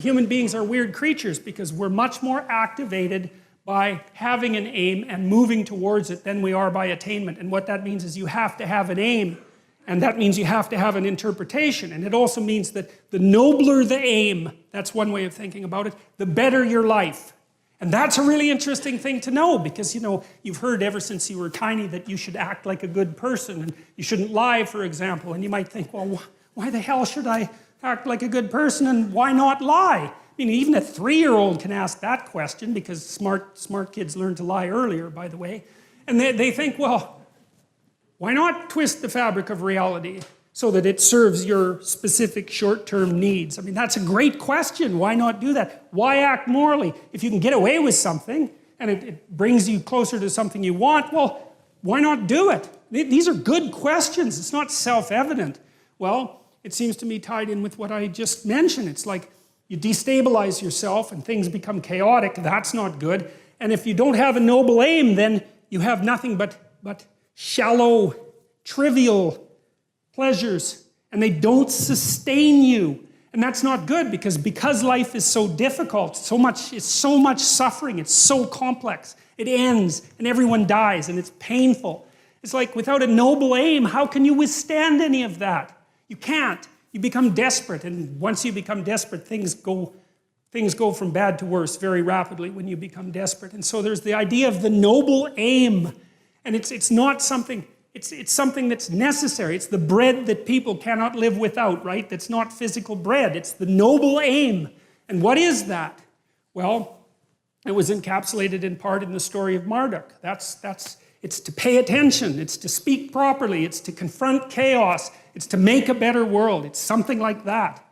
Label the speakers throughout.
Speaker 1: Human beings are weird creatures because we're much more activated by having an aim and moving towards it than we are by attainment. And what that means is you have to have an aim, and that means you have to have an interpretation. And it also means that the nobler the aim, that's one way of thinking about it, the better your life. And that's a really interesting thing to know because, you know, you've heard ever since you were tiny that you should act like a good person and you shouldn't lie, for example. And you might think, well, why the hell should I act like a good person and why not lie? I mean, even a 3-year-old can ask that question because smart kids learn to lie earlier, by the way. And they think, well, why not twist the fabric of reality so that it serves your specific short-term needs? I mean, that's a great question. Why not do that? Why act morally? If you can get away with something and it brings you closer to something you want, well, why not do it? These are good questions. It's not self-evident. Well, it seems to me tied in with what I just mentioned. It's like you destabilize yourself and things become chaotic. That's not good. And if you don't have a noble aim, then you have nothing but shallow, trivial pleasures. And they don't sustain you. And that's not good because life is so difficult, it's so much suffering, it's so complex. It ends and everyone dies and it's painful. It's like without a noble aim, how can you withstand any of that? You can't. You become desperate, and once you become desperate, things go from bad to worse very rapidly when you become desperate. And so there's the idea of the noble aim, and it's not something, it's something that's necessary. It's the bread that people cannot live without, right? That's not physical bread. It's the noble aim. And what is that? Well, it was encapsulated in part in the story of Marduk. It's to pay attention, it's to speak properly, it's to confront chaos, it's to make a better world. It's something like that.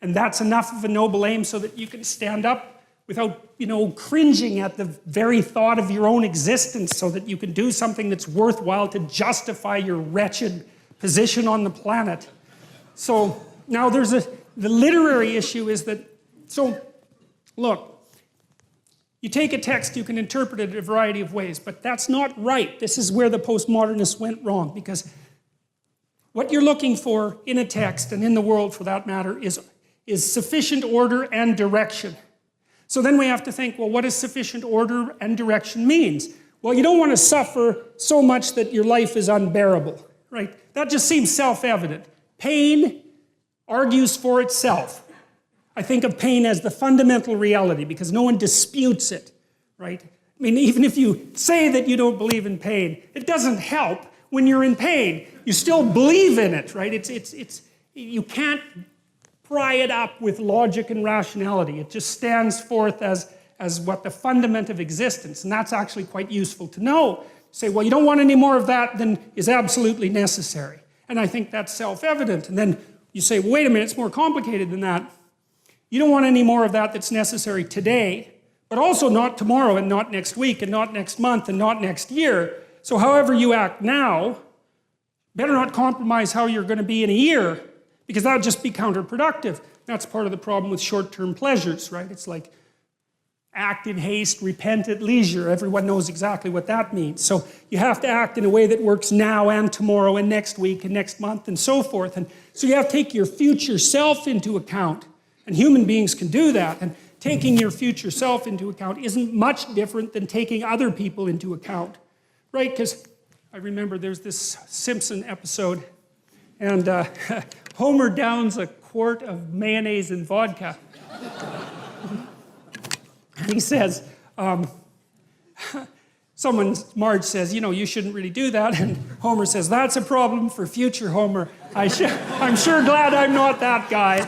Speaker 1: And that's enough of a noble aim so that you can stand up without, you know, cringing at the very thought of your own existence so that you can do something that's worthwhile to justify your wretched position on the planet. So now the literary issue is that, so look, you take a text, you can interpret it a variety of ways, but that's not right. This is where the postmodernists went wrong, because what you're looking for in a text, and in the world for that matter, is sufficient order and direction. So then we have to think, well, what does sufficient order and direction means? Well, you don't want to suffer so much that your life is unbearable, right? That just seems self-evident. Pain argues for itself. I think of pain as the fundamental reality because no one disputes it, right? I mean, even if you say that you don't believe in pain, it doesn't help when you're in pain. You still believe in it, right? You can't pry it up with logic and rationality. It just stands forth as what the fundament of existence, and that's actually quite useful to know. Say, well, you don't want any more of that than is absolutely necessary. And I think that's self-evident. And then you say, well, wait a minute, it's more complicated than that. You don't want any more of that that's necessary today, but also not tomorrow and not next week and not next month and not next year. So however you act now, better not compromise how you're going to be in a year, because that would just be counterproductive. That's part of the problem with short-term pleasures, right? It's like act in haste, repent at leisure. Everyone knows exactly what that means. So you have to act in a way that works now and tomorrow and next week and next month and so forth. And so you have to take your future self into account. And human beings can do that. And taking your future self into account isn't much different than taking other people into account, right? Because I remember there's this Simpson episode, and Homer downs a quart of mayonnaise and vodka. And he says, Marge says, you know, you shouldn't really do that. And Homer says, that's a problem for future Homer. I'm sure glad I'm not that guy.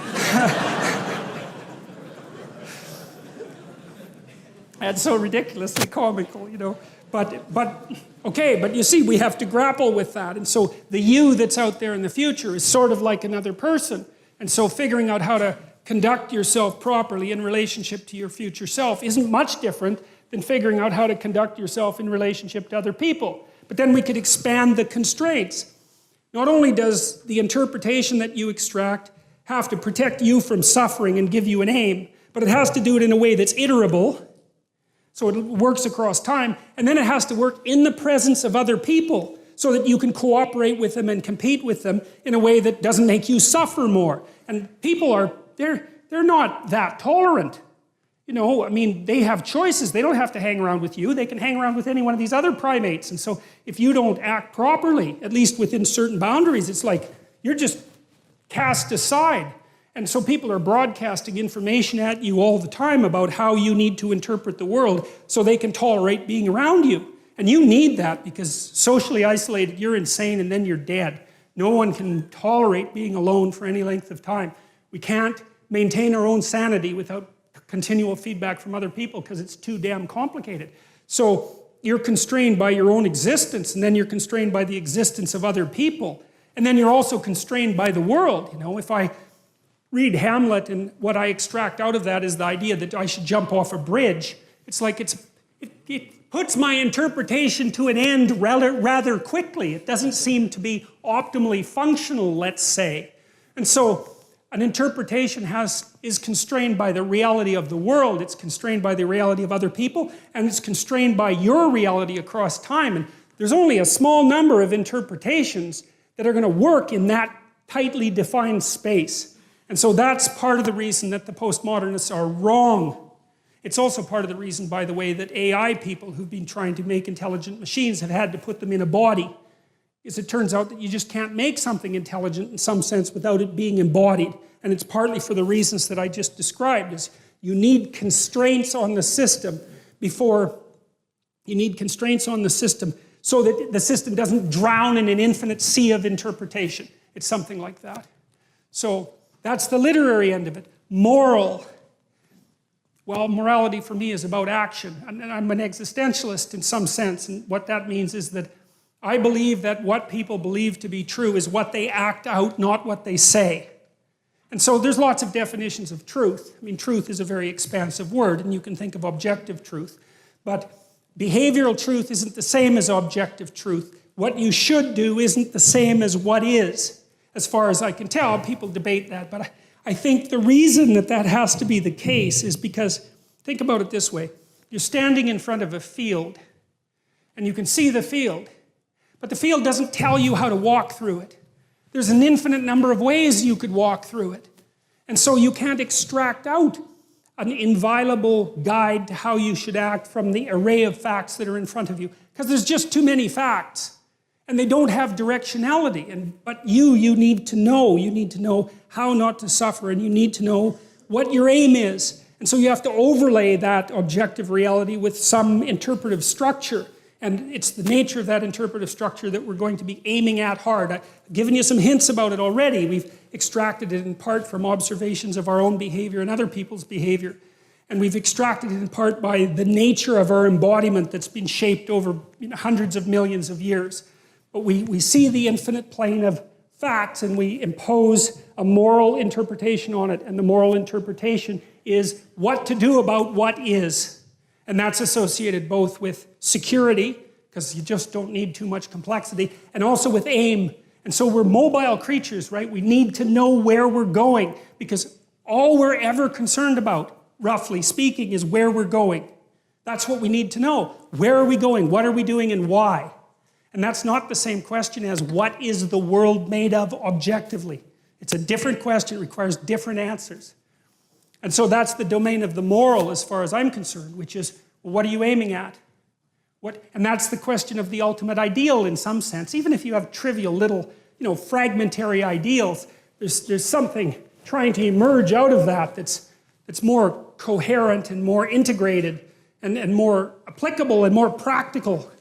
Speaker 1: That's so ridiculously comical, you know. But you see, we have to grapple with that. And so the you that's out there in the future is sort of like another person. And so figuring out how to conduct yourself properly in relationship to your future self isn't much different than figuring out how to conduct yourself in relationship to other people. But then we could expand the constraints. Not only does the interpretation that you extract have to protect you from suffering and give you an aim, but it has to do it in a way that's iterable, so it works across time, and then it has to work in the presence of other people so that you can cooperate with them and compete with them in a way that doesn't make you suffer more. And people are, they're not that tolerant. You know, I mean, they have choices. They don't have to hang around with you. They can hang around with any one of these other primates. And so if you don't act properly, at least within certain boundaries, it's like you're just cast aside. And so people are broadcasting information at you all the time about how you need to interpret the world so they can tolerate being around you. And you need that because socially isolated, you're insane and then you're dead. No one can tolerate being alone for any length of time. We can't maintain our own sanity without continual feedback from other people because it's too damn complicated. So you're constrained by your own existence, and then you're constrained by the existence of other people. And then you're also constrained by the world. You know, if I read Hamlet and what I extract out of that is the idea that I should jump off a bridge, it's like it puts my interpretation to an end rather quickly. It doesn't seem to be optimally functional, let's say. And so an interpretation is constrained by the reality of the world, it's constrained by the reality of other people, and it's constrained by your reality across time. And there's only a small number of interpretations that are going to work in that tightly defined space. And so that's part of the reason that the postmodernists are wrong. It's also part of the reason, by the way, that AI people who've been trying to make intelligent machines have had to put them in a body. Because it turns out that you just can't make something intelligent in some sense without it being embodied. And it's partly for the reasons that I just described, is you need constraints on the system so that the system doesn't drown in an infinite sea of interpretation. It's something like that. So that's the literary end of it. Moral. Well, morality for me is about action. And I'm an existentialist in some sense, and what that means is that I believe that what people believe to be true is what they act out, not what they say. And so there's lots of definitions of truth. I mean, truth is a very expansive word, and you can think of objective truth. But behavioral truth isn't the same as objective truth. What you should do isn't the same as what is. As far as I can tell, people debate that. But I think the reason that that has to be the case is because, think about it this way. You're standing in front of a field, and you can see the field. But the field doesn't tell you how to walk through it. There's an infinite number of ways you could walk through it. And so you can't extract out an inviolable guide to how you should act from the array of facts that are in front of you. Because there's just too many facts. And they don't have directionality. But you need to know. You need to know how not to suffer, and you need to know what your aim is. And so you have to overlay that objective reality with some interpretive structure. And it's the nature of that interpretive structure that we're going to be aiming at hard. I've given you some hints about it already. We've extracted it in part from observations of our own behavior and other people's behavior. And we've extracted it in part by the nature of our embodiment that's been shaped over hundreds of millions of years. But we see the infinite plane of facts and we impose a moral interpretation on it. And the moral interpretation is what to do about what is. And that's associated both with security, because you just don't need too much complexity, and also with aim. And so we're mobile creatures, right? We need to know where we're going, because all we're ever concerned about, roughly speaking, is where we're going. That's what we need to know. Where are we going? What are we doing? And why? And that's not the same question as what is the world made of objectively. It's a different question. It requires different answers. And so that's the domain of the moral as far as I'm concerned, which is, well, what are you aiming at? And that's the question of the ultimate ideal in some sense. Even if you have trivial little, fragmentary ideals, there's something trying to emerge out of that that's more coherent and more integrated and more applicable and more practical.